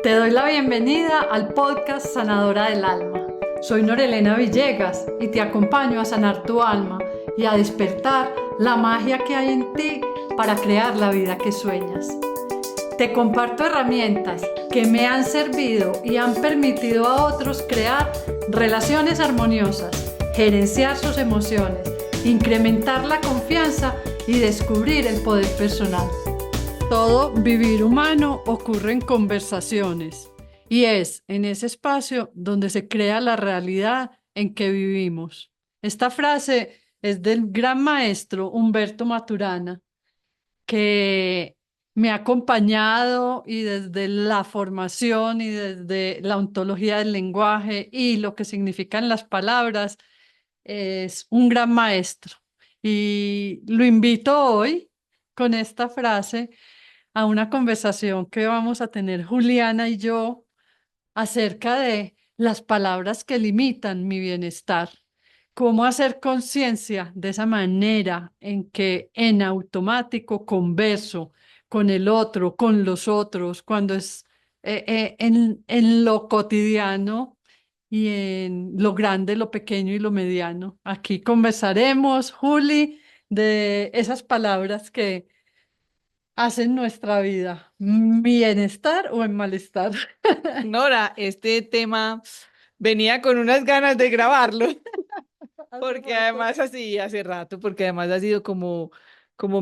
Te doy la bienvenida al podcast Sanadora del Alma. Soy Norelena Villegas y te acompaño a sanar tu alma y a despertar la magia que hay en ti para crear la vida que sueñas. Te comparto herramientas que me han servido y han permitido a otros crear relaciones armoniosas, gerenciar sus emociones, incrementar la confianza y descubrir el poder personal. Todo vivir humano ocurre en conversaciones y es en ese espacio donde se crea la realidad en que vivimos. Esta frase es del gran maestro Humberto Maturana, que me ha acompañado y desde la formación y desde la ontología del lenguaje y lo que significan las palabras, es un gran maestro. Y lo invito hoy con esta frase a una conversación que vamos a tener Juliana y yo acerca de las palabras que limitan mi bienestar. Cómo hacer conciencia de esa manera en que en automático converso con el otro, con los otros, cuando es en lo cotidiano y en lo grande, lo pequeño y lo mediano. Aquí conversaremos, Juli, de esas palabras que hacen nuestra vida bienestar o en malestar. Nora, este tema venía con unas ganas de grabarlo, Hace porque rato. además así hace rato, porque además ha sido como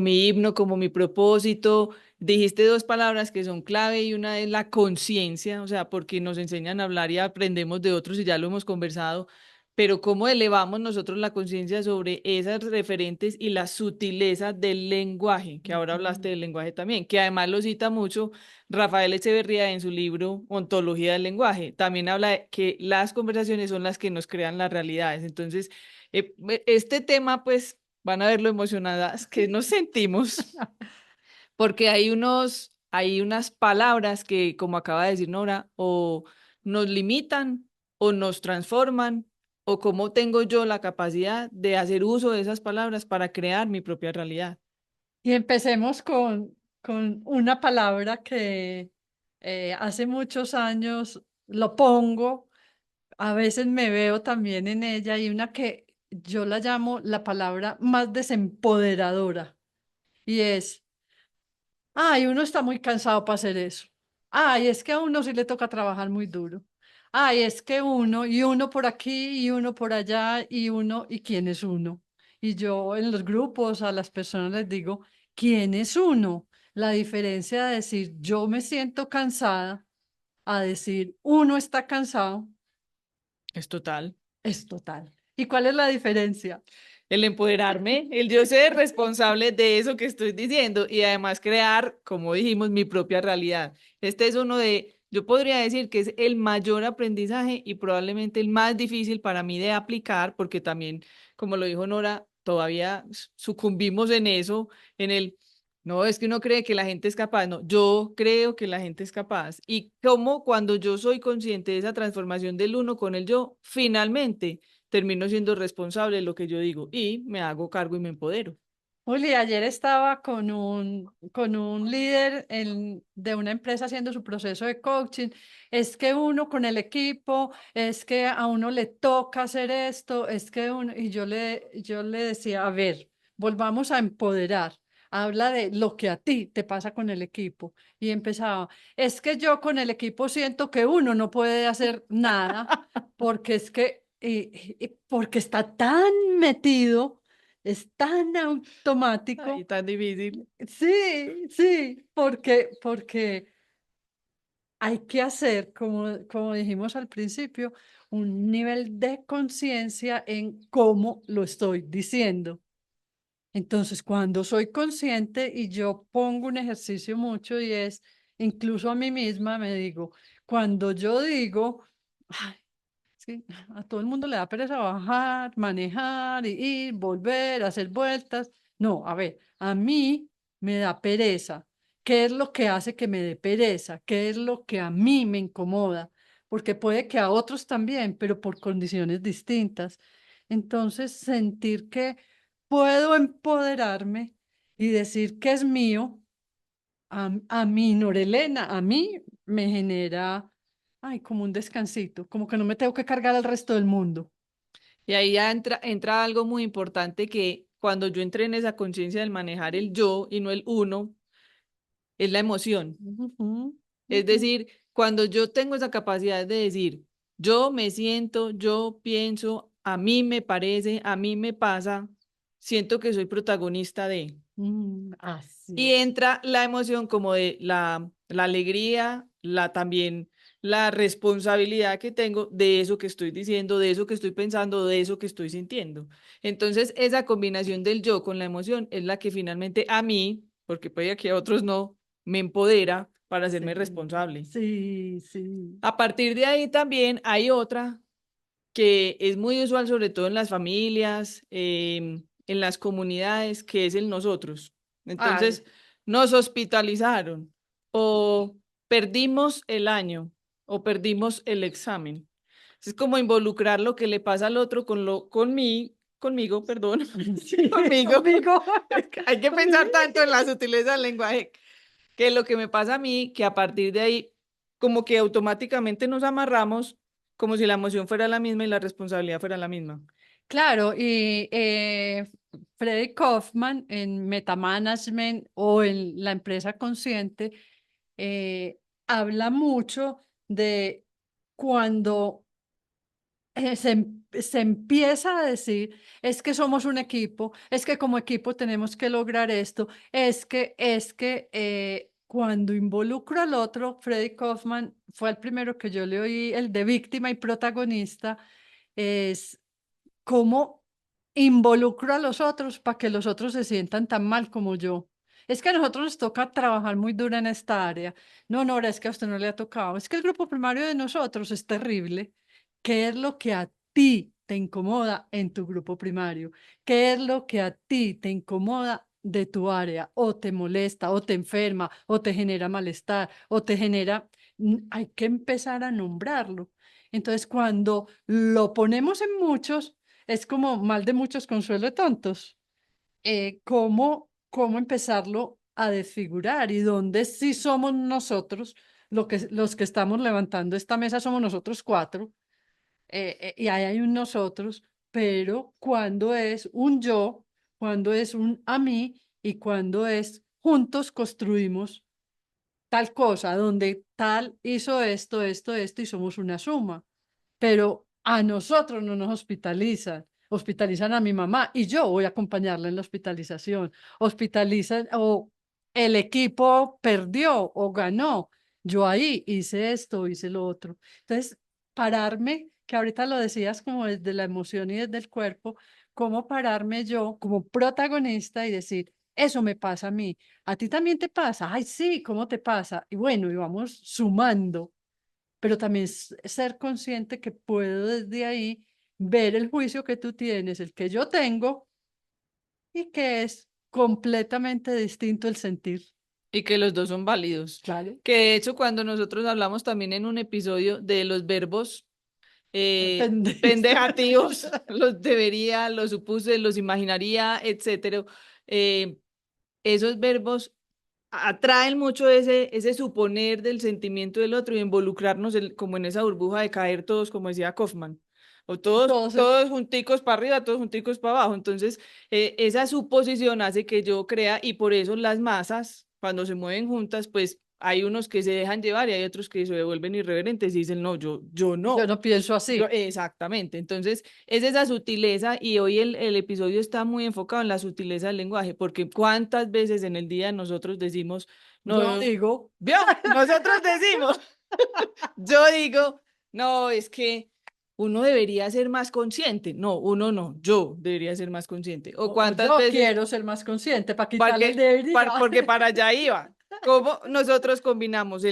mi himno, como mi propósito. Dijiste dos palabras que son clave y una es la conciencia, o sea, porque nos enseñan a hablar y aprendemos de otros y ya lo hemos conversado, pero cómo elevamos nosotros la conciencia sobre esas referentes y la sutileza del lenguaje, que ahora hablaste del lenguaje también, que además lo cita mucho Rafael Echeverría en su libro Ontología del lenguaje. También habla de que las conversaciones son las que nos crean las realidades. Entonces, este tema, pues, van a ver lo emocionadas que nos sentimos, porque hay unas palabras que, como acaba de decir Nora, o nos limitan o nos transforman, o cómo tengo yo la capacidad de hacer uso de esas palabras para crear mi propia realidad. Y empecemos con una palabra que hace muchos años lo pongo, a veces me veo también en ella y una que yo la llamo la palabra más desempoderadora y es, ay, uno está muy cansado para hacer eso. Ay, es que a uno sí le toca trabajar muy duro. Ay, es que uno, y uno por aquí, y uno por allá, y uno, ¿y quién es uno? Y yo en los grupos a las personas les digo, ¿quién es uno? La diferencia de decir yo me siento cansada a decir uno está cansado Es total. es total. ¿Y cuál es la diferencia? El empoderarme, el yo ser responsable de eso que estoy diciendo y además crear, como dijimos, mi propia realidad. Este es uno de, yo podría decir que es el mayor aprendizaje y probablemente el más difícil para mí de aplicar, porque también, como lo dijo Nora, todavía sucumbimos en eso, en el, no, es que uno cree que la gente es capaz, no, yo creo que la gente es capaz. Y como cuando yo soy consciente de esa transformación del uno con el yo, finalmente termino siendo responsable de lo que yo digo y me hago cargo y me empodero. Juli, ayer estaba con un líder de una empresa haciendo su proceso de coaching. Es que uno con el equipo, es que a uno le toca hacer esto, es que uno, y yo le decía, a ver, volvamos a empoderar. Habla de lo que a ti te pasa con el equipo. Y empezaba, es que yo con el equipo siento que uno no puede hacer nada porque es que, porque está tan metido, es tan Ay, automático. tan difícil. Sí, sí, porque hay que hacer, como dijimos al principio, un nivel de conciencia en cómo lo estoy diciendo. Entonces, cuando soy consciente y yo pongo un ejercicio mucho y es, incluso a mí misma me digo, cuando yo digo, "Ay, sí, a todo el mundo le da pereza bajar, manejar, y ir, volver, hacer vueltas. No, a ver, a mí me da pereza. ¿Qué es lo que hace que me dé pereza? ¿Qué es lo que a mí me incomoda? Porque puede que a otros también, pero por condiciones distintas. Entonces, sentir que puedo empoderarme y decir que es mío, a mí, Norelena, a mí. me genera, ay, como un descansito, como que no me tengo que cargar al resto del mundo. Y ahí ya entra algo muy importante que cuando yo entré en esa conciencia del manejar el yo y no el uno, es la emoción. Ujú, Es ujú. decir, cuando yo tengo esa capacidad de decir, yo me siento, yo pienso, a mí me parece, a mí me pasa, siento que soy protagonista de. Así Y es. entra la emoción como de la alegría, también la responsabilidad que tengo de eso que estoy diciendo, de eso que estoy pensando, de eso que estoy sintiendo. Entonces, esa combinación del yo con la emoción es la que finalmente a mí, porque puede que a otros no, me empodera para hacerme Sí, responsable. sí, sí. A partir de ahí también hay otra que es muy usual, sobre todo en las familias, en las comunidades, que es el nosotros. Ay, Entonces, nos hospitalizaron o perdimos el año o perdimos el examen. Es como involucrar lo que le pasa al otro conmigo, perdón, sí, conmigo. conmigo. Hay que Conmigo. pensar tanto en la sutileza del lenguaje que lo que me pasa a mí, que a partir de ahí, como que automáticamente nos amarramos como si la emoción fuera la misma y la responsabilidad fuera la misma. Claro, y Freddy Kaufman en Metamanagement o en la empresa consciente habla mucho de cuando se empieza a decir, es que somos un equipo, es que como equipo tenemos que lograr esto, cuando involucro al otro, Freddy Kaufman fue el primero que yo le oí, el de víctima y protagonista, es cómo involucro a los otros para que los otros se sientan tan mal como yo. Es que a nosotros nos toca trabajar muy duro en esta área. No, Nora, es que a usted no le ha tocado. Es que el grupo primario de nosotros es terrible. ¿Qué es lo que a ti te incomoda en tu grupo primario? ¿Qué es lo que a ti te incomoda de tu área? O te molesta, o te enferma, o te genera malestar, o te genera... Hay que empezar a nombrarlo. Entonces, cuando lo ponemos en muchos, es como mal de muchos, consuelo de tontos. ¿Cómo empezarlo a desfigurar? Y dónde sí somos nosotros, los que estamos levantando esta mesa somos nosotros cuatro, y ahí hay un nosotros, pero cuando es un yo, cuando es un a mí y cuando es juntos construimos tal cosa, donde tal hizo esto y somos una suma, pero a nosotros no nos hospitalizan. Hospitalizan a mi mamá y yo voy a acompañarla en la hospitalización. Hospitalizan o el equipo perdió o ganó. Yo ahí hice esto, hice lo otro. Entonces, pararme, que ahorita lo decías como desde la emoción y desde el cuerpo, cómo pararme yo como protagonista y decir, eso me pasa a mí. ¿A ti también te pasa? Ay, sí, ¿cómo te pasa? Y bueno, y vamos sumando, pero también ser consciente que puedo desde ahí ver el juicio que tú tienes, el que yo tengo, y que es completamente distinto el sentir. Y que los dos son válidos. Claro. Que de hecho, cuando nosotros hablamos también en un episodio de los verbos Pendencia. pendejativos, los debería, los supuse, los imaginaría, etcétera, eh, esos verbos atraen mucho ese suponer del sentimiento del otro y involucrarnos como en esa burbuja de caer todos, como decía Kaufman, o todos, Entonces, todos junticos para arriba, todos junticos para abajo. Entonces, esa suposición hace que yo crea y por eso las masas, cuando se mueven juntas, pues hay unos que se dejan llevar y hay otros que se devuelven irreverentes y dicen, no, yo yo no. no pienso Yo, así. exactamente. Entonces, es esa sutileza y hoy el episodio está muy enfocado en la sutileza del lenguaje, porque cuántas veces en el día nosotros decimos, Yo no, digo, vio, nosotros decimos, yo digo, no, es que uno debería ser más consciente. No, uno no, yo debería ser más consciente. O o cuántas yo veces, quiero ser más consciente para quitarle el porque, debería. porque para allá iba. ¿Cómo nosotros combinamos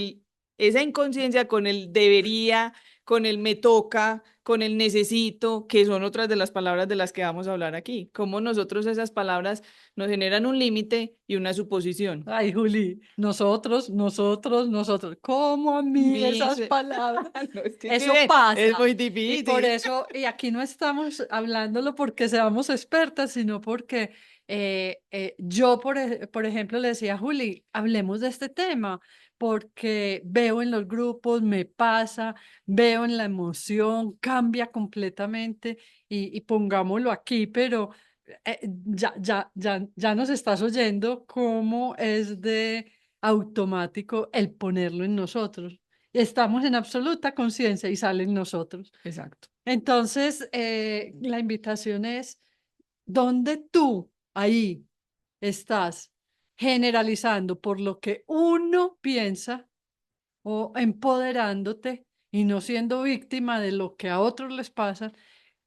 esa inconsciencia con el debería, con el me toca, con el necesito, que son otras de las palabras de las que vamos a hablar aquí? ¿Cómo nosotros esas palabras nos generan un límite y una suposición? Ay, Juli, nosotros. ¿Cómo a mí esas Dice, palabras? no, es que sí, Eso es pasa. muy Y por difícil. eso, y aquí no estamos hablándolo porque seamos expertas, sino porque yo, por ejemplo, le decía a Juli, hablemos de este tema, porque veo en los grupos, me pasa, veo en la emoción, cambia completamente y pongámoslo aquí, pero ya nos estás oyendo cómo es de automático el ponerlo en nosotros. Estamos en absoluta conciencia y sale en nosotros. Exacto. Entonces, la invitación es, ¿dónde tú ahí estás generalizando por lo que uno piensa o empoderándote y no siendo víctima de lo que a otros les pasa?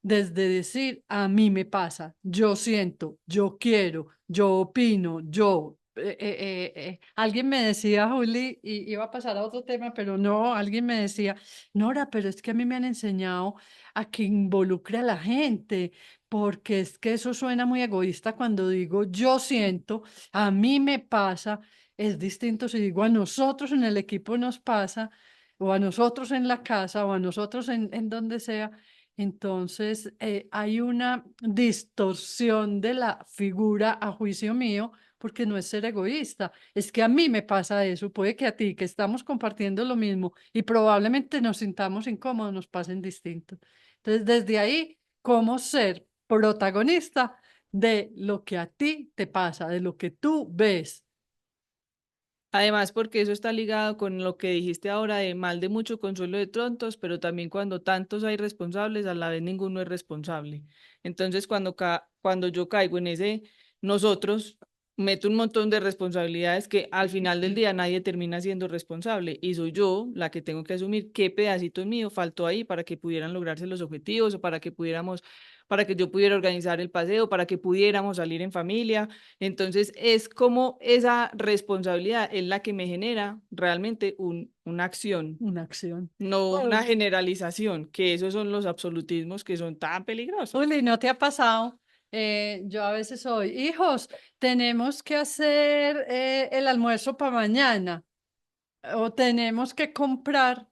Desde decir, a mí me pasa, yo siento, yo quiero, yo opino, yo. Alguien me decía, Juli, y iba a pasar a otro tema, pero no, alguien me decía, Nora, pero es que a mí me han enseñado a que involucre a la gente, porque es que eso suena muy egoísta cuando digo, yo siento, a mí me pasa, es distinto si digo, a nosotros en el equipo nos pasa, o a nosotros en la casa, o a nosotros en donde sea. Entonces, hay una distorsión de la figura a juicio mío, porque no es ser egoísta, es que a mí me pasa eso, puede que a ti, que estamos compartiendo lo mismo y probablemente nos sintamos incómodos, nos pasen distinto. Entonces, desde ahí, ¿cómo ser protagonista de lo que a ti te pasa, de lo que tú ves? Además, porque eso está ligado con lo que dijiste ahora de mal de mucho consuelo de tontos, pero también cuando tantos hay responsables, a la vez ninguno es responsable. Entonces, cuando yo caigo en ese nosotros, meto un montón de responsabilidades que al final del día nadie termina siendo responsable y soy yo la que tengo que asumir qué pedacito mío faltó ahí para que pudieran lograrse los objetivos o para que yo pudiera organizar el paseo, para que pudiéramos salir en familia. Entonces, es como esa responsabilidad es la que me genera realmente una acción, Una acción. no una Oh, generalización, que esos son los absolutismos que son tan peligrosos. Uli, ¿no te ha pasado? Yo a veces soy, hijos, tenemos que hacer el almuerzo para mañana o tenemos que comprar.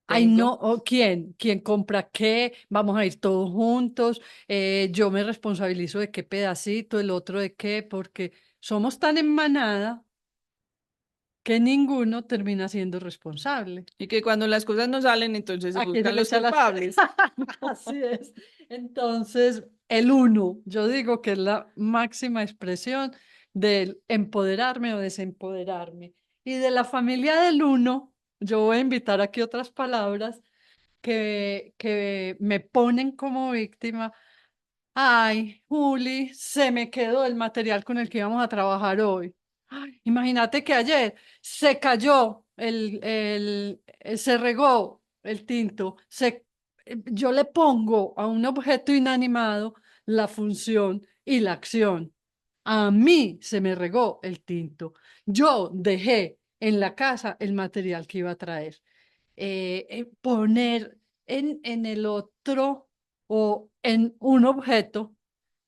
Ay, no, Tengo. o ¿quién? ¿Quién compra qué? Vamos a ir todos juntos. Yo me responsabilizo de qué pedacito, el otro de qué, porque somos tan en manada que ninguno termina siendo responsable. Y que cuando las cosas no salen, entonces se Aquí se buscan le los echa la... culpables. Así es. Entonces, el uno, yo digo que es la máxima expresión del empoderarme o desempoderarme. Y de la familia del uno, yo voy a invitar aquí otras palabras que me ponen como víctima. Ay, Juli, se me quedó el material con el que íbamos a trabajar hoy. Ay, imagínate que ayer se cayó se regó el tinto. Yo le pongo a un objeto inanimado la función y la acción. A mí se me regó el tinto. Yo dejé en la casa el material que iba a traer. Poner en el otro o en un objeto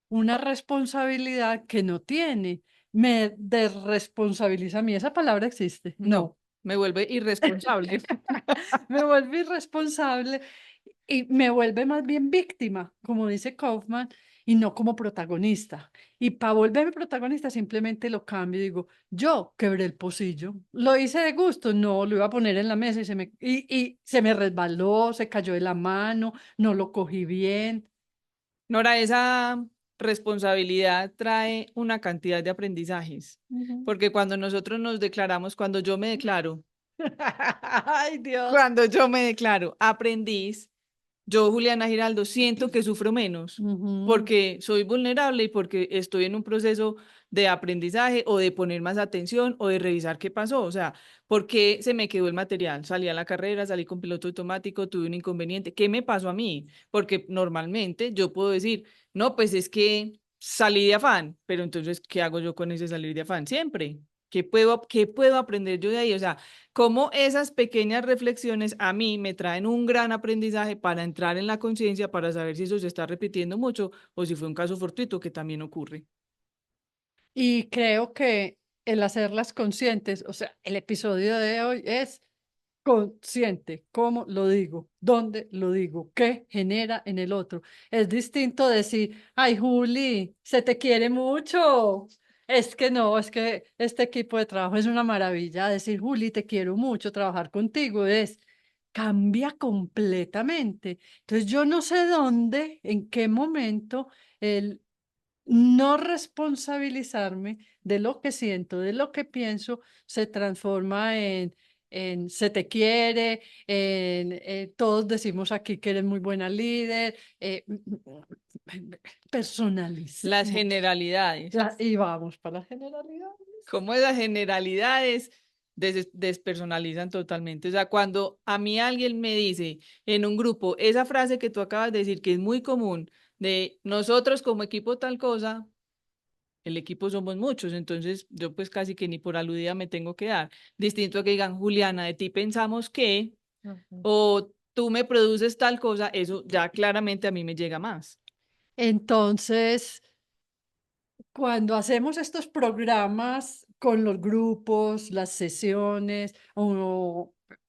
una responsabilidad que no tiene. Me desresponsabiliza a mí. ¿Esa palabra existe? No, No. me vuelve irresponsable. Me vuelve irresponsable y me vuelve más bien víctima, como dice Kaufman, y no como protagonista. Y para volverme protagonista simplemente lo cambio y digo, yo quebré el pocillo, lo hice de gusto, no, lo iba a poner en la mesa y se me resbaló, se cayó de la mano, no lo cogí bien. Nora, esa responsabilidad trae una cantidad de aprendizajes, Ujú. porque cuando nosotros nos declaramos, Ay, Dios. cuando yo me declaro aprendiz, yo, Juliana Giraldo, siento que sufro menos Ujú. porque soy vulnerable y porque estoy en un proceso de aprendizaje o de poner más atención o de revisar qué pasó. O sea, ¿por qué se me quedó el material? Salí a la carrera, salí con piloto automático, tuve un inconveniente. ¿Qué me pasó a mí? Porque normalmente yo puedo decir, no, pues es que salí de afán, pero entonces, ¿qué hago yo con ese salir de afán? Siempre. Qué puedo aprender yo de ahí? O sea, cómo esas pequeñas reflexiones a mí me traen un gran aprendizaje para entrar en la conciencia, para saber si eso se está repitiendo mucho o si fue un caso fortuito que también ocurre. Y creo que el hacerlas conscientes, o sea, el episodio de hoy es consciente, cómo lo digo, dónde lo digo, qué genera en el otro. Es distinto decir, ay, Juli, se te quiere mucho. Es que no, es que este equipo de trabajo es una maravilla. Decir, Juli, te quiero mucho, trabajar contigo cambia completamente. Entonces yo no sé dónde, en qué momento el no responsabilizarme de lo que siento, de lo que pienso, se transforma en se te quiere, en todos decimos aquí que eres muy buena líder, Las personalizamos. generalidades. Y vamos para la generalidad. Cómo esas generalidades despersonalizan totalmente. O sea, cuando a mí alguien me dice en un grupo esa frase que tú acabas de decir, que es muy común, de nosotros como equipo tal cosa, el equipo somos muchos, entonces yo pues casi que ni por aludida me tengo que dar. Distinto a que digan, Juliana, de ti pensamos que, Ujú. o tú me produces tal cosa, eso ya claramente a mí me llega más. Entonces, cuando hacemos estos programas con los grupos, las sesiones,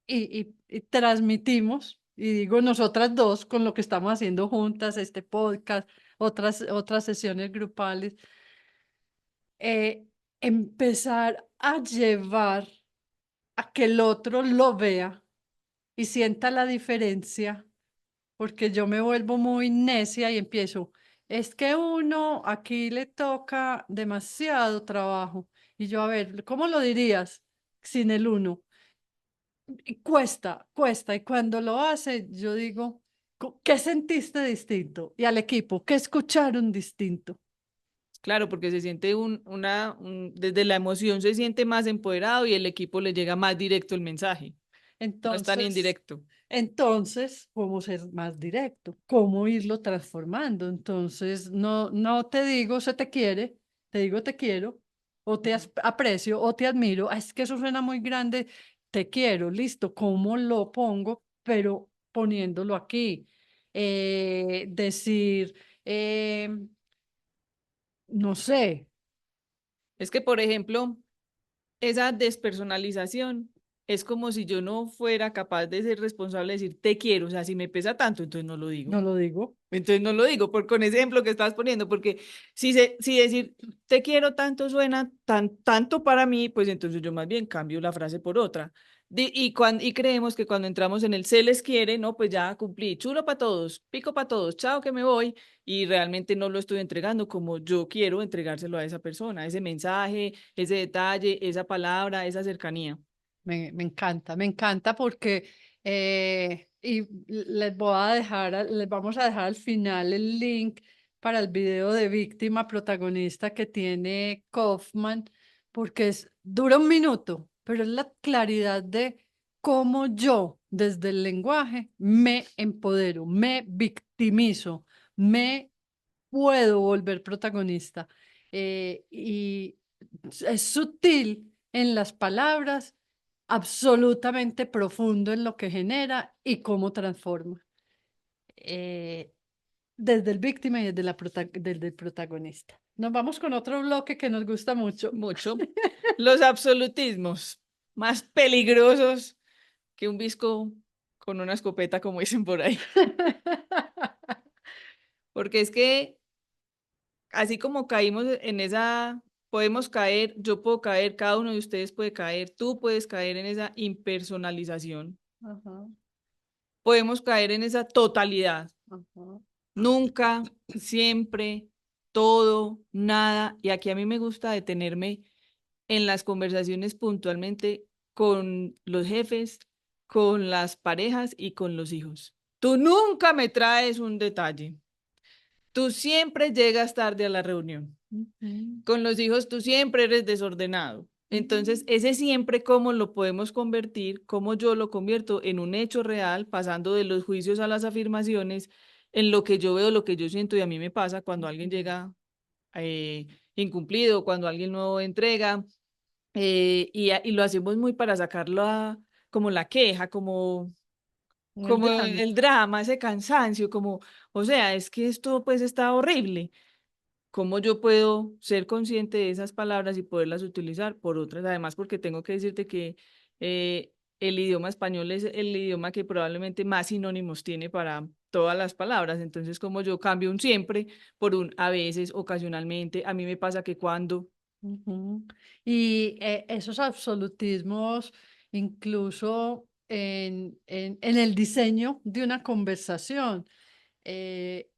y transmitimos, y digo nosotras dos con lo que estamos haciendo juntas, este podcast, otras sesiones grupales, empezar a llevar a que el otro lo vea y sienta la diferencia, porque yo me vuelvo muy necia y empiezo, es que uno aquí le toca demasiado trabajo. Y yo, a ver, ¿cómo lo dirías sin el uno? Y cuesta, cuesta. Y cuando lo hace, yo digo, ¿qué sentiste distinto? Y al equipo, ¿qué escucharon distinto? Claro, porque se siente desde la emoción se siente más empoderado y el equipo le llega más directo el mensaje, no es tan Entonces, indirecto. entonces, cómo ser más directo, cómo irlo transformando. Entonces, no te digo se te quiere, te digo te quiero, o aprecio, o te admiro. Ah, es que eso suena muy grande, te quiero, listo, ¿cómo lo pongo? Pero poniéndolo aquí. Decir, eh, no sé, Es que, por ejemplo, esa despersonalización es como si yo no fuera capaz de ser responsable de decir te quiero, o sea, si me pesa tanto, entonces no lo digo. no lo digo. Entonces no lo digo con ese ejemplo que estabas poniendo, porque si decir te quiero tanto suena tanto para mí, pues entonces yo más bien cambio la frase por otra. Y creemos que cuando entramos en el se les quiere, no, pues ya cumplí, chulo para todos, pico para todos, chao que me voy, y realmente no lo estoy entregando como yo quiero entregárselo a esa persona, ese mensaje, ese detalle, esa palabra, esa cercanía. Me encanta porque y les vamos a dejar al final el link para el video de víctima protagonista que tiene Kaufman, porque dura un minuto, pero es la claridad de cómo yo, desde el lenguaje, me empodero, me victimizo, me puedo volver protagonista. Y es sutil en las palabras, absolutamente profundo en lo que genera y cómo transforma. eh, Desde el víctima y desde el protagonista. Nos vamos con otro bloque que nos gusta mucho. Mucho. Los absolutismos más peligrosos que un visco con una escopeta, como dicen por ahí. Porque es que así como caímos en esa, podemos caer, yo puedo caer, cada uno de ustedes puede caer, tú puedes caer en esa impersonalización, Ajá, podemos caer en esa totalidad. ajá. Nunca, siempre, todo, nada. Y aquí a mí me gusta detenerme en las conversaciones puntualmente con los jefes, con las parejas y con los hijos. Tú nunca me traes un detalle. Tú siempre llegas tarde a la reunión. Ujú, Con los hijos tú siempre eres desordenado. Entonces, ujú, ese siempre cómo lo podemos convertir, cómo yo lo convierto en un hecho real, pasando de los juicios a las afirmaciones, en lo que yo veo, lo que yo siento y a mí me pasa cuando alguien ujú. llega incumplido, cuando alguien no entrega, y lo hacemos muy para sacarlo como la queja, En el como drama. el drama, ese cansancio, como, o sea, es que esto pues está horrible. ¿Cómo yo puedo ser consciente de esas palabras y poderlas utilizar por otras? Además, porque tengo que decirte que el idioma español es el idioma que probablemente más sinónimos tiene para todas las palabras. Entonces, como yo cambio un siempre por un a veces, ocasionalmente, a mí me pasa que cuando. Ujú. Y esos absolutismos, incluso en el diseño de una conversación, eh,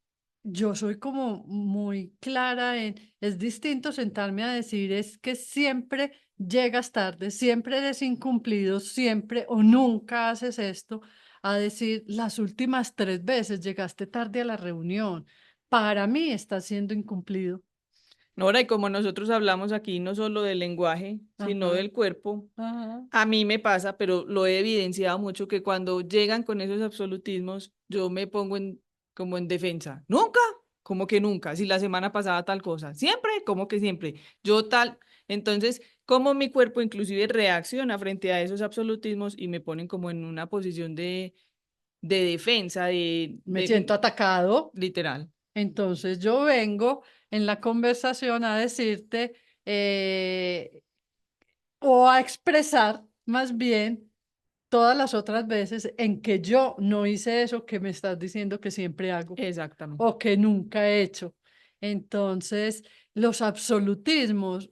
yo soy como muy clara en, es distinto sentarme a decir, es que siempre llegas tarde, siempre eres incumplido, siempre o nunca haces esto, a decir, las últimas 3 veces llegaste tarde a la reunión. Para mí estás siendo incumplido. Nora, y como nosotros hablamos aquí no solo del lenguaje, sino Ajá, del cuerpo, ajá. a mí me pasa, pero lo he evidenciado mucho, que cuando llegan con esos absolutismos, yo me pongo como en defensa. Nunca, como que nunca. Si la semana pasada tal cosa, siempre, como que siempre. Yo tal. Entonces, como mi cuerpo inclusive reacciona frente a esos absolutismos y me ponen como en una posición de defensa, Me siento atacado. literal. Entonces yo vengo en la conversación a decirte o a expresar más bien todas las otras veces en que yo no hice eso que me estás diciendo que siempre hago Exactamente. o que nunca he hecho. Entonces, los absolutismos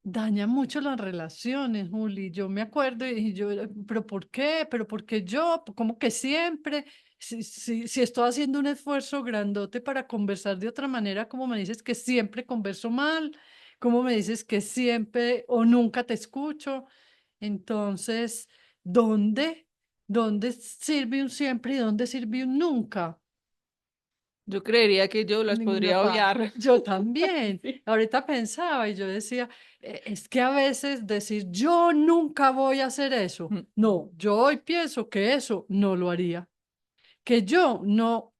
daña mucho las relaciones, Juli. Yo me acuerdo y yo, pero ¿por qué? ¿Pero por qué yo? ¿Cómo que siempre? Si estoy haciendo un esfuerzo grandote para conversar de otra manera, ¿cómo me dices que siempre converso mal? ¿Cómo me dices que siempre o nunca te escucho? Entonces, ¿dónde? ¿Dónde sirve un siempre y dónde sirve un nunca? Yo creería que yo En las ninguna podría parte. obviar. Yo también. Sí. Ahorita pensaba y yo decía, Es que a veces decir yo nunca voy a hacer eso. Mm. No, yo hoy pienso que eso no lo haría, que yo no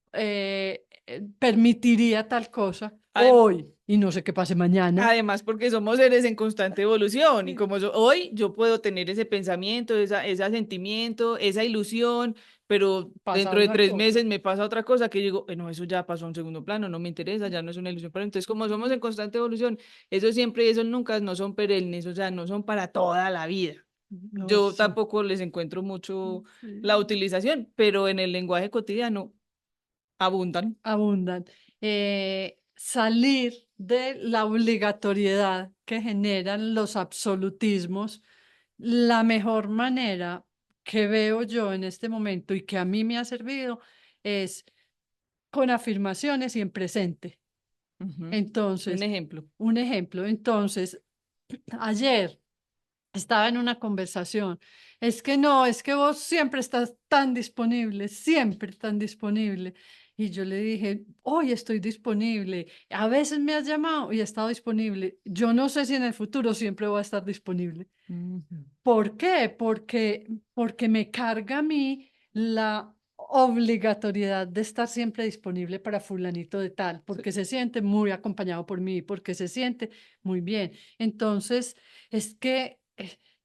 permitiría tal cosa Adem- hoy y no sé qué pase mañana. Además, porque somos seres en constante evolución y Sí. como hoy yo puedo tener ese pensamiento, ese sentimiento, esa ilusión, pero Pasa dentro de otra tres cosa. meses me pasa otra cosa que digo, no, eso ya pasó a un segundo plano, no me interesa, ya no es una ilusión. Pero entonces, como somos en constante evolución, eso siempre y eso nunca no son perennes, o sea, no son para toda la vida. No, Yo sí, tampoco les encuentro mucho la sí. utilización, pero en el lenguaje cotidiano abundan. Abundan. Salir de la obligatoriedad que generan los absolutismos, la mejor manera que veo yo en este momento y que a mí me ha servido es con afirmaciones y en presente. Ujú. Un Entonces, ejemplo. un ejemplo, entonces, ayer estaba en una conversación. Es que no, es que vos siempre estás tan disponible, siempre tan disponible. Y yo le dije, hoy estoy disponible. A veces me has llamado y he estado disponible. Yo no sé si en el futuro siempre voy a estar disponible. Ujú. ¿Por qué? Porque me carga a mí la obligatoriedad de estar siempre disponible para fulanito de tal, porque se siente muy acompañado por mí, porque se siente muy bien. Entonces, es que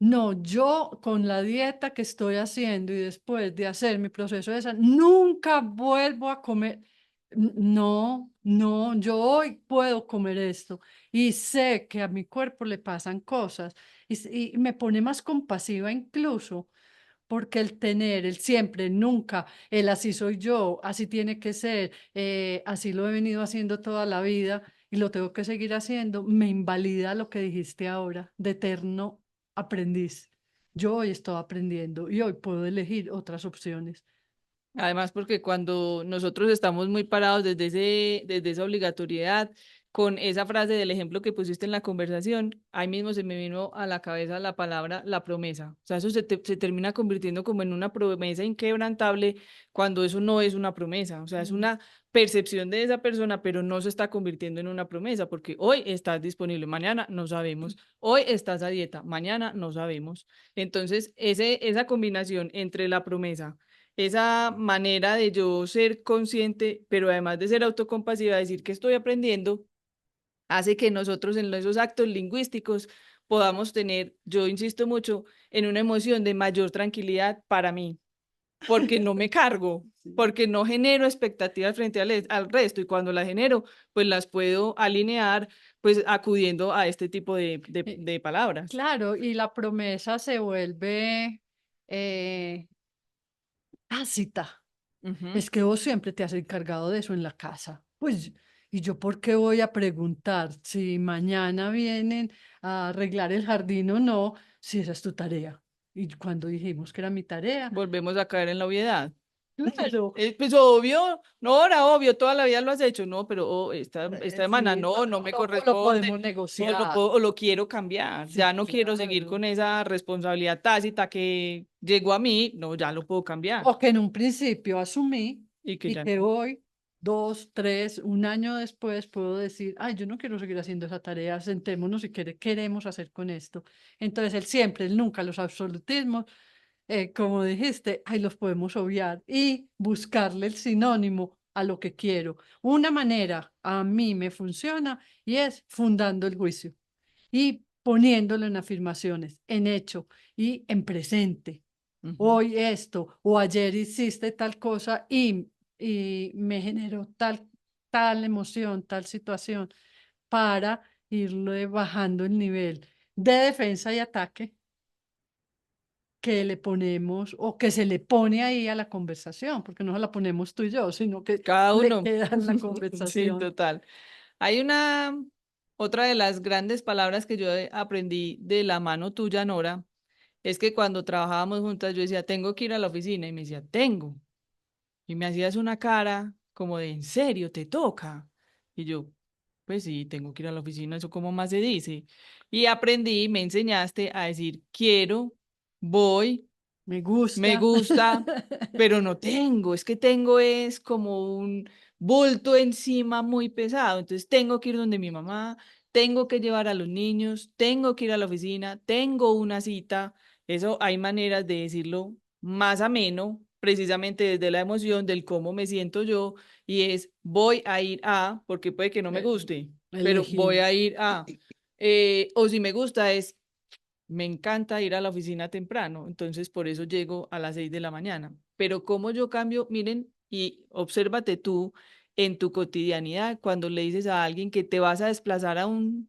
no, yo con la dieta que estoy haciendo y después de hacer mi proceso de esa, nunca vuelvo a comer. No, no, yo hoy puedo comer esto y sé que a mi cuerpo le pasan cosas y me pone más compasiva incluso, porque el tener, el siempre, el nunca, el así soy yo, así tiene que ser, así lo he venido haciendo toda la vida y lo tengo que seguir haciendo, me invalida lo que dijiste ahora, de eterno aprendiz. Yo hoy estoy aprendiendo y hoy puedo elegir otras opciones. Además, porque cuando nosotros estamos muy parados desde esa obligatoriedad, con esa frase del ejemplo que pusiste en la conversación, ahí mismo se me vino a la cabeza la palabra la promesa. O sea, eso se termina convirtiendo como en una promesa inquebrantable cuando eso no es una promesa. O sea, es Mm. una percepción de esa persona, pero no se está convirtiendo en una promesa, porque hoy estás disponible, mañana no sabemos. Hoy estás a dieta, mañana no sabemos. Entonces, esa combinación entre la promesa, esa manera de yo ser consciente, pero además de ser autocompasiva, decir que estoy aprendiendo, hace que nosotros en esos actos lingüísticos podamos tener, yo insisto mucho, en una emoción de mayor tranquilidad para mí, porque no me cargo, Sí. porque no genero expectativas frente al resto, y cuando las genero, pues las puedo alinear, pues acudiendo a este tipo Eh, de palabras. claro, y la promesa se vuelve eh, tácita. Ujú. Es que vos siempre te has encargado de eso en la casa. Pues, ¿Y yo por qué voy a preguntar si mañana vienen a arreglar el jardín o no, si esa es tu tarea? Y cuando dijimos que era mi tarea, Volvemos a caer en la obviedad. claro, Pues obvio, no era obvio, toda la vida lo has hecho, no, pero esta semana sí, no me lo corresponde, podemos o negociar. o lo quiero cambiar, Sí, ya no quiero seguir claro. con esa responsabilidad tácita que llegó a mí, no, ya lo puedo cambiar. O que en un principio asumí Y que y ya que no. hoy, 2, 3, un año después, puedo decir, ay, yo no quiero seguir haciendo esa tarea, sentémonos y qué queremos hacer con esto. Entonces, él siempre, él nunca, los absolutismos, como dijiste, ahí los podemos obviar y buscarle el sinónimo a lo que quiero. Una manera a mí me funciona y es fundando el juicio y poniéndolo en afirmaciones, en hecho y en presente. Ujú. Hoy esto, o ayer hiciste tal cosa y me generó tal emoción, tal situación, para irle bajando el nivel de defensa y ataque que le ponemos o que se le pone ahí a la conversación, porque no se la ponemos tú y yo, sino que Cada le uno. queda en la Sí, conversación. total. Hay otra de las grandes palabras que yo aprendí de la mano tuya, Nora, es que cuando trabajábamos juntas yo decía, tengo que ir a la oficina y me decía, tengo. Y me hacías una cara como de, ¿en serio te toca? Y yo, pues sí, tengo que ir a la oficina, eso cómo más se dice. Y aprendí, me enseñaste a decir, quiero, voy, Me me gusta. gusta, pero no tengo. Es que tengo es como un bulto encima muy pesado. Entonces tengo que ir donde mi mamá, tengo que llevar a los niños, tengo que ir a la oficina, tengo una cita. Eso hay maneras de decirlo más ameno, precisamente desde la emoción del cómo me siento yo, y es voy a ir a, porque puede que no me Eh, guste, pero voy Elegir. a ir a. O si me gusta es me encanta ir a la oficina temprano, entonces por eso llego a las 6 de la mañana. Pero cómo yo cambio, miren, y obsérvate tú en tu cotidianidad cuando le dices a alguien que te vas a desplazar a un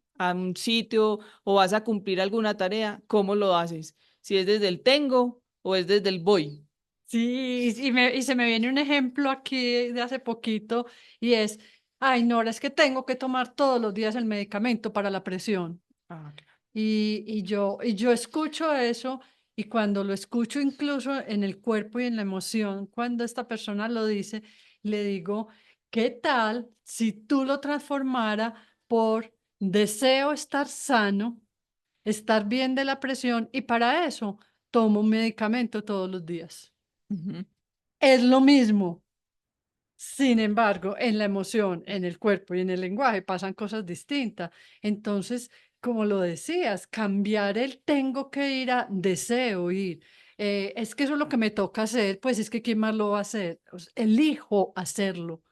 sitio o vas a cumplir alguna tarea, ¿cómo lo haces? Si es desde el tengo o es desde el voy. Sí, y se me viene un ejemplo aquí de hace poquito y es, ay, Nora, es que tengo que tomar todos los días el medicamento para la presión. Ah, Y yo escucho eso y cuando lo escucho incluso en el cuerpo y en la emoción, cuando esta persona lo dice, le digo, ¿qué tal si tú lo transformara por deseo estar sano, estar bien de la presión y para eso tomo un medicamento todos los días? ujú. Es lo mismo. Sin embargo, en la emoción, en el cuerpo y en el lenguaje pasan cosas distintas. Entonces, como lo decías, cambiar el tengo que ir a deseo ir. Es que eso es lo que me toca hacer, pues es que ¿quién más lo va a hacer? Elijo hacerlo.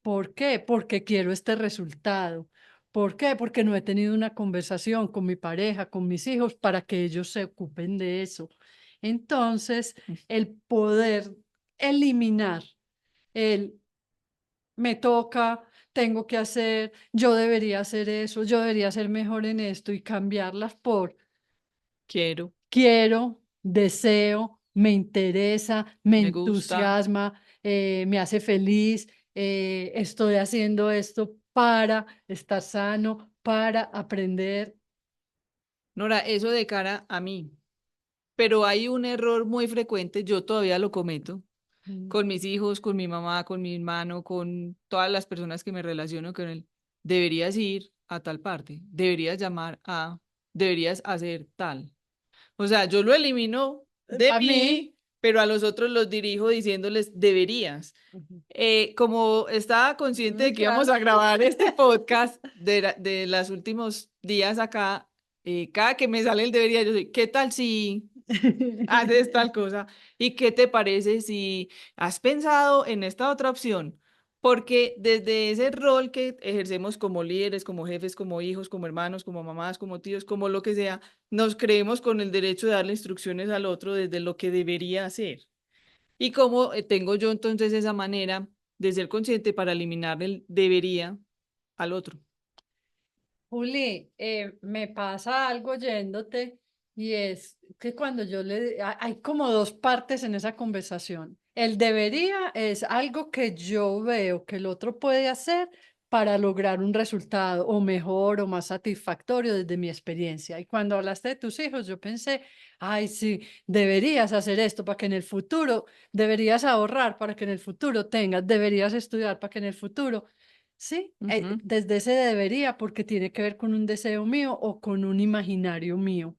¿Por qué? Porque quiero este resultado. ¿Por qué? Porque no he tenido una conversación con mi pareja, con mis hijos, para que ellos se ocupen de eso. Entonces, el poder eliminar el me toca, tengo que hacer, yo debería hacer eso, yo debería ser mejor en esto y cambiarlas por Quiero, quiero, deseo, me interesa, me me gusta. entusiasma, me hace feliz, estoy haciendo esto para estar sano, para aprender. Nora, eso de cara a mí. Pero hay un error muy frecuente, yo todavía lo cometo Mm. con mis hijos, con mi mamá, con mi hermano, con todas las personas que me relaciono con él. Deberías ir a tal parte, deberías llamar a, deberías hacer tal. O sea, yo lo elimino de A mí, mí, pero a los otros los dirijo diciéndoles deberías. ujú, Como estaba consciente de que íbamos claro. a grabar este podcast de los últimos días acá, cada que me sale el debería, yo soy, ¿qué tal si haces tal cosa? ¿Y qué te parece si has pensado en esta otra opción? Porque desde ese rol que ejercemos como líderes, como jefes, como hijos, como hermanos, como mamás, como tíos, como lo que sea, nos creemos con el derecho de darle instrucciones al otro desde lo que debería hacer. Y cómo tengo yo entonces esa manera de ser consciente para eliminar el debería al otro. Juli, me pasa algo oyéndote y es que cuando hay como dos partes en esa conversación. El debería es algo que yo veo que el otro puede hacer para lograr un resultado o mejor o más satisfactorio desde mi experiencia. Y cuando hablaste de tus hijos, yo pensé, ay, sí, deberías hacer esto para que en el futuro, deberías ahorrar para que en el futuro tengas, deberías estudiar para que en el futuro. Sí, Ujú. desde ese debería, porque tiene que ver con un deseo mío o con un imaginario mío.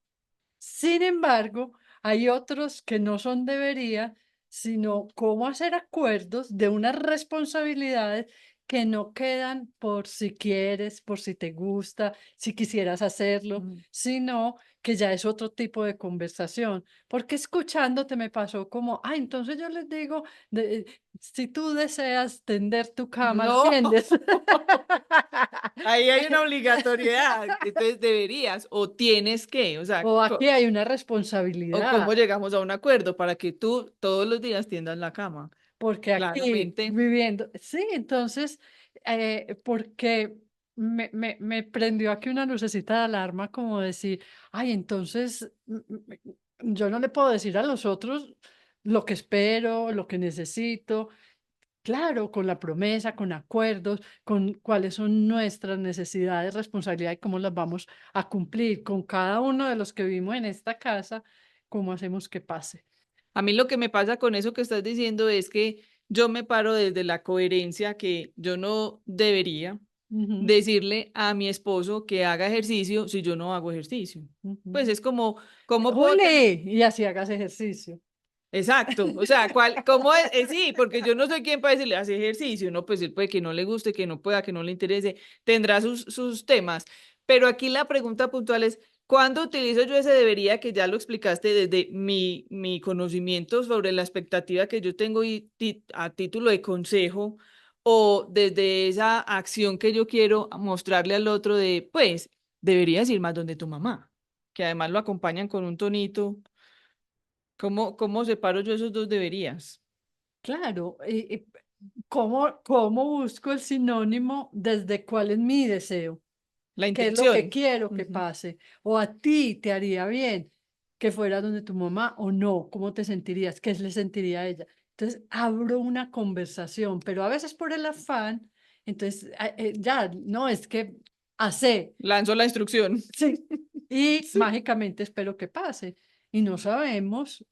Sin embargo, hay otros que no son debería, sino cómo hacer acuerdos de unas responsabilidades que no quedan por si quieres, por si te gusta, si quisieras hacerlo, Mm. sino que ya es otro tipo de conversación. Porque escuchándote me pasó como, ah, entonces yo les digo, si tú deseas tender tu cama, No, tiendes. ahí hay una obligatoriedad, entonces deberías o tienes que, o sea, O aquí hay una o responsabilidad. cómo llegamos a un acuerdo para que tú todos los días tiendas la cama. Porque aquí Claramente, viviendo, sí, entonces, porque me prendió aquí una lucecita de alarma como decir, ay, entonces yo no le puedo decir a los otros lo que espero, lo que necesito, claro, con la promesa, con acuerdos, con cuáles son nuestras necesidades, responsabilidades y cómo las vamos a cumplir con cada uno de los que vivimos en esta casa, cómo hacemos que pase. a mí lo que me pasa con eso que estás diciendo es que yo me paro desde la coherencia que yo no debería Ujú, decirle a mi esposo que haga ejercicio si yo no hago ejercicio. Pues ujú. es como, ¿cómo puedo tener? Juli, y así hagas ejercicio. Exacto, o sea, cómo es? Sí, porque yo no soy quien para decirle, hace ejercicio, no, pues él puede que no le guste, que no pueda, que no le interese, tendrá sus temas, pero aquí la pregunta puntual es, ¿cuándo utilizo yo ese debería que ya lo explicaste desde mi conocimiento sobre la expectativa que yo tengo y a título de consejo o desde esa acción que yo quiero mostrarle al otro de, pues, deberías ir más donde tu mamá, que además lo acompañan con un tonito? ¿Cómo separo yo esos dos deberías? Claro, ¿cómo busco el sinónimo desde cuál es mi deseo? La ¿Qué es lo que intención. quiero que Ujú. pase? ¿O a ti te haría bien que fuera donde tu mamá o no? ¿Cómo te sentirías? ¿Qué le sentiría a ella? Entonces, abro una conversación, pero a veces por el afán, entonces, ya, no, es que hace. Lanzo la instrucción. Sí, y Sí, mágicamente espero que pase. Y no sabemos,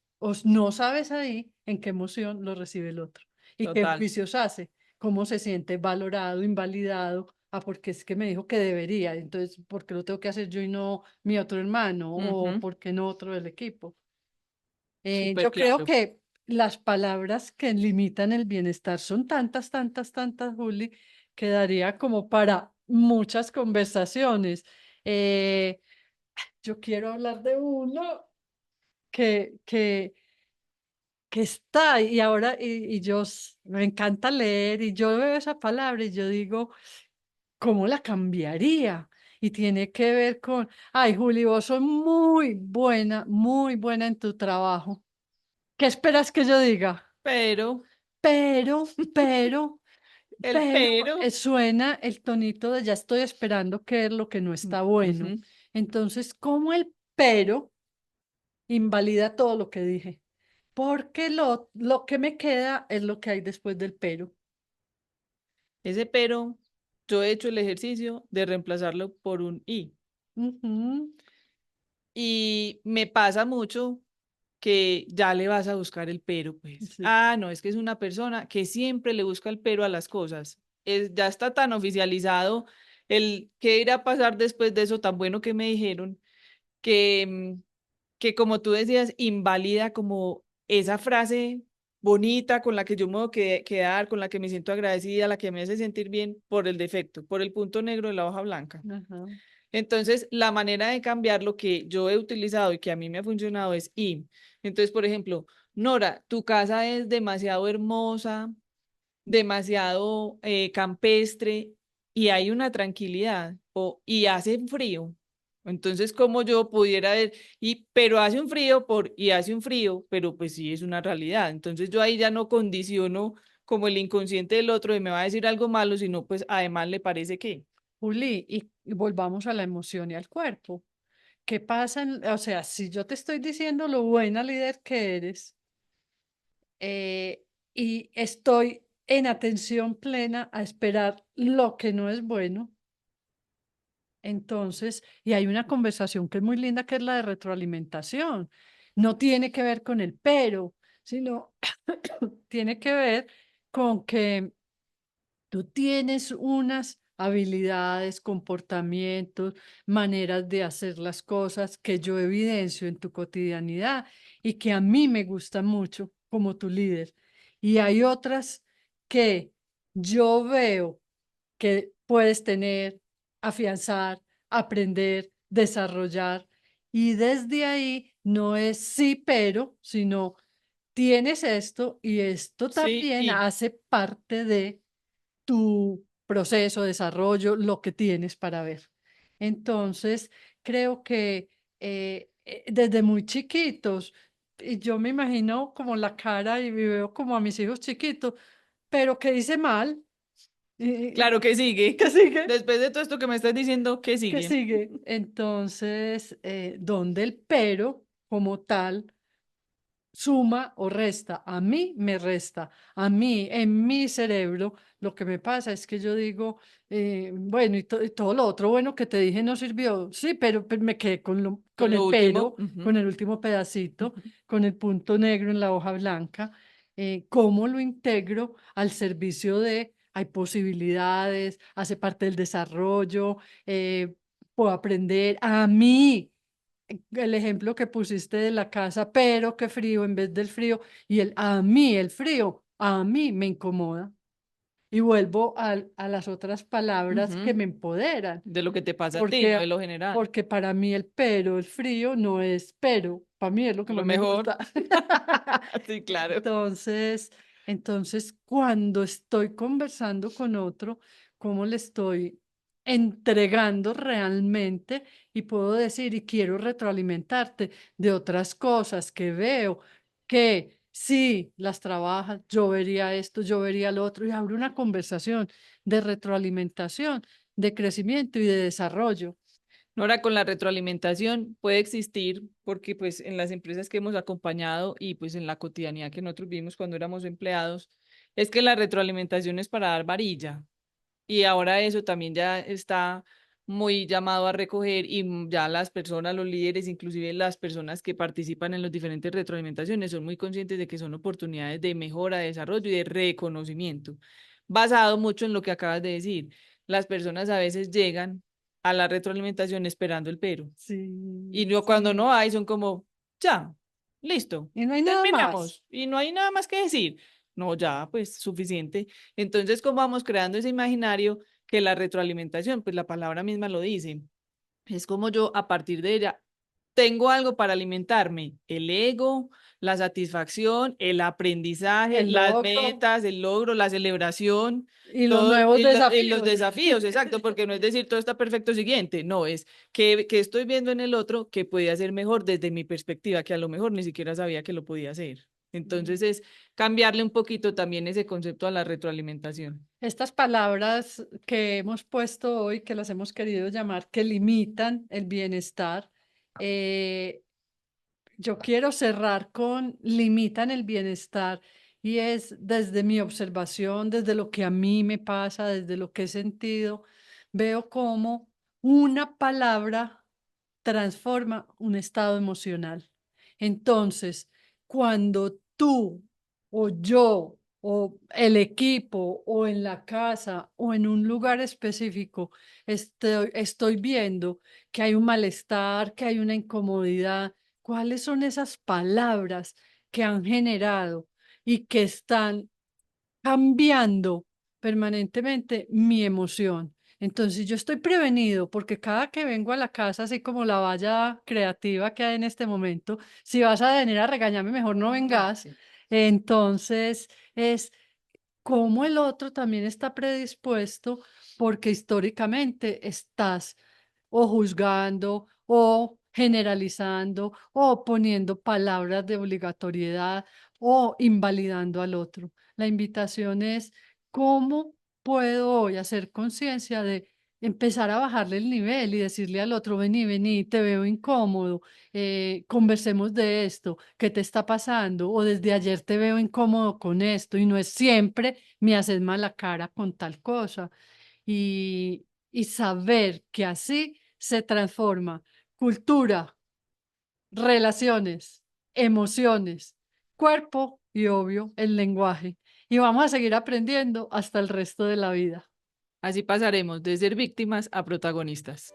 no sabes ahí en qué emoción lo recibe el otro y qué total. juicios hace, cómo se siente valorado, invalidado, porque es que me dijo que debería, entonces, ¿por qué lo tengo que hacer yo y no mi otro hermano? O Ujú. ¿por qué no otro del equipo? Súper Yo creo claro. que las palabras que limitan el bienestar son tantas, tantas, tantas, Juli, que daría como para muchas conversaciones. Eh, yo quiero hablar de uno que, que, que está y ahora, y yo me encanta leer y yo veo esa palabra y yo digo, ¿cómo la cambiaría? Y tiene que ver con, ay, Juli, vos sos muy buena en tu trabajo. ¿Qué esperas que yo diga? Pero, Pero, pero, el pero. suena el tonito de ya estoy esperando qué es lo que no está bueno. Ujú. Entonces, ¿cómo el pero invalida todo lo que dije? Porque lo que me queda es lo que hay después del pero. Ese pero, yo he hecho el ejercicio de reemplazarlo por un y. Ujú, Y me pasa mucho que ya le vas a buscar el pero, pues. sí. Ah, no, es que es una persona que siempre le busca el pero a las cosas. Ya está tan oficializado el qué irá a pasar después de eso tan bueno que me dijeron que, que como tú decías, invalida como esa frase bonita con la que yo me voy a quedar, con la que me siento agradecida, la que me hace sentir bien por el defecto, por el punto negro de la hoja blanca. Ajá. Entonces, la manera de cambiar lo que yo he utilizado y que a mí me ha funcionado es y. Entonces, por ejemplo, Nora, tu casa es demasiado hermosa, demasiado campestre y hay una tranquilidad y hace frío. Entonces, como yo pudiera ver, pero hace un frío y hace un frío, pero pues sí es una realidad. Entonces yo ahí ya no condiciono como el inconsciente del otro de me va a decir algo malo, sino pues además le parece que. Juli, y volvamos a la emoción y al cuerpo. ¿Qué pasa? O sea, si yo te estoy diciendo lo buena líder que eres, y estoy en atención plena a esperar lo que no es bueno. Entonces, y hay una conversación que es muy linda, que es la de retroalimentación. No tiene que ver con el pero, sino tiene que ver con que tú tienes unas habilidades, comportamientos, maneras de hacer las cosas que yo evidencio en tu cotidianidad y que a mí me gustan mucho como tu líder. Y hay otras que yo veo que puedes tener, afianzar, aprender, desarrollar. Y desde ahí no es sí, pero, sino tienes esto y esto Sí, también y hace parte de tu proceso, desarrollo, lo que tienes para ver. Entonces, creo que desde muy chiquitos, y yo me imagino como la cara y veo como a mis hijos chiquitos, pero que hice mal, claro que sigue. que sigue, Después de todo esto que me estás diciendo, ¿qué que sigue? sigue. Entonces, donde el pero como tal suma o resta. A mí me resta. A mí, en mi cerebro, lo que me pasa es que yo digo, bueno, y todo lo otro bueno que te dije no sirvió. Sí, pero me quedé con Con lo el último. pero, con Ujú. el último pedacito, con el punto negro en la hoja blanca. ¿Cómo lo integro al servicio de, hay posibilidades, hace parte del desarrollo, puedo aprender a mí? El ejemplo que pusiste de la casa, pero qué frío en vez del frío, y a mí el frío, a mí me incomoda. Y vuelvo a las otras palabras que Ujú. me empoderan, De lo que te pasa a ti, no de porque, lo general. porque para mí el pero, el frío no es pero, para mí es lo que Lo más me mejor. gusta. Sí, claro. Entonces, entonces, cuando estoy conversando con otro, ¿cómo le estoy entregando realmente? Y puedo decir, y quiero retroalimentarte de otras cosas que veo, que si las trabajas, yo vería esto, yo vería lo otro, y abro una conversación de retroalimentación, de crecimiento y de desarrollo. Ahora, con la retroalimentación puede existir porque pues en las empresas que hemos acompañado y pues en la cotidianidad que nosotros vivimos cuando éramos empleados, es que la retroalimentación es para dar varilla y ahora eso también ya está muy llamado a recoger y ya las personas, los líderes, inclusive las personas que participan en las diferentes retroalimentaciones son muy conscientes de que son oportunidades de mejora, de desarrollo y de reconocimiento, basado mucho en lo que acabas de decir. Las personas a veces llegan a la retroalimentación esperando el pero. Y Sí, no, cuando sí. no hay, son como, ya, listo, Y no hay nada más. terminamos. Y no hay nada más que decir. No, ya, pues suficiente. Entonces, ¿cómo vamos creando ese imaginario que la retroalimentación, pues la palabra misma lo dice? Es como yo, a partir de ella, tengo algo para alimentarme, el ego, la satisfacción, el aprendizaje, El las logro metas, el logro, la celebración, y los todo, nuevos y los desafíos. desafíos, exacto, porque no es decir todo está perfecto siguiente, no, es que estoy viendo en el otro que podía ser mejor desde mi perspectiva, que a lo mejor ni siquiera sabía que lo podía hacer. Entonces es cambiarle un poquito también ese concepto a la retroalimentación. Estas palabras que hemos puesto hoy, que las hemos querido llamar, que limitan el bienestar, eh, yo quiero cerrar con limitan el bienestar y es desde mi observación, desde lo que a mí me pasa, desde lo que he sentido, veo cómo una palabra transforma un estado emocional. Entonces, cuando tú o yo o el equipo o en la casa o en un lugar específico estoy viendo que hay un malestar, que hay una incomodidad, ¿cuáles son esas palabras que han generado y que están cambiando permanentemente mi emoción? Entonces yo estoy prevenido porque cada que vengo a la casa, así como la valla creativa que hay en este momento, si vas a venir a regañarme, mejor no Ah, vengas. sí. Entonces es como el otro también está predispuesto porque históricamente estás o juzgando o generalizando o poniendo palabras de obligatoriedad o invalidando al otro. La invitación es cómo puedo hoy hacer conciencia de empezar a bajarle el nivel y decirle al otro, vení, vení, te veo incómodo, conversemos de esto, ¿qué te está pasando? O desde ayer te veo incómodo con esto y no es siempre me haces mala cara con tal cosa. Y saber que así se transforma cultura, relaciones, emociones, cuerpo y obvio el lenguaje. Y vamos a seguir aprendiendo hasta el resto de la vida. Así pasaremos de ser víctimas a protagonistas.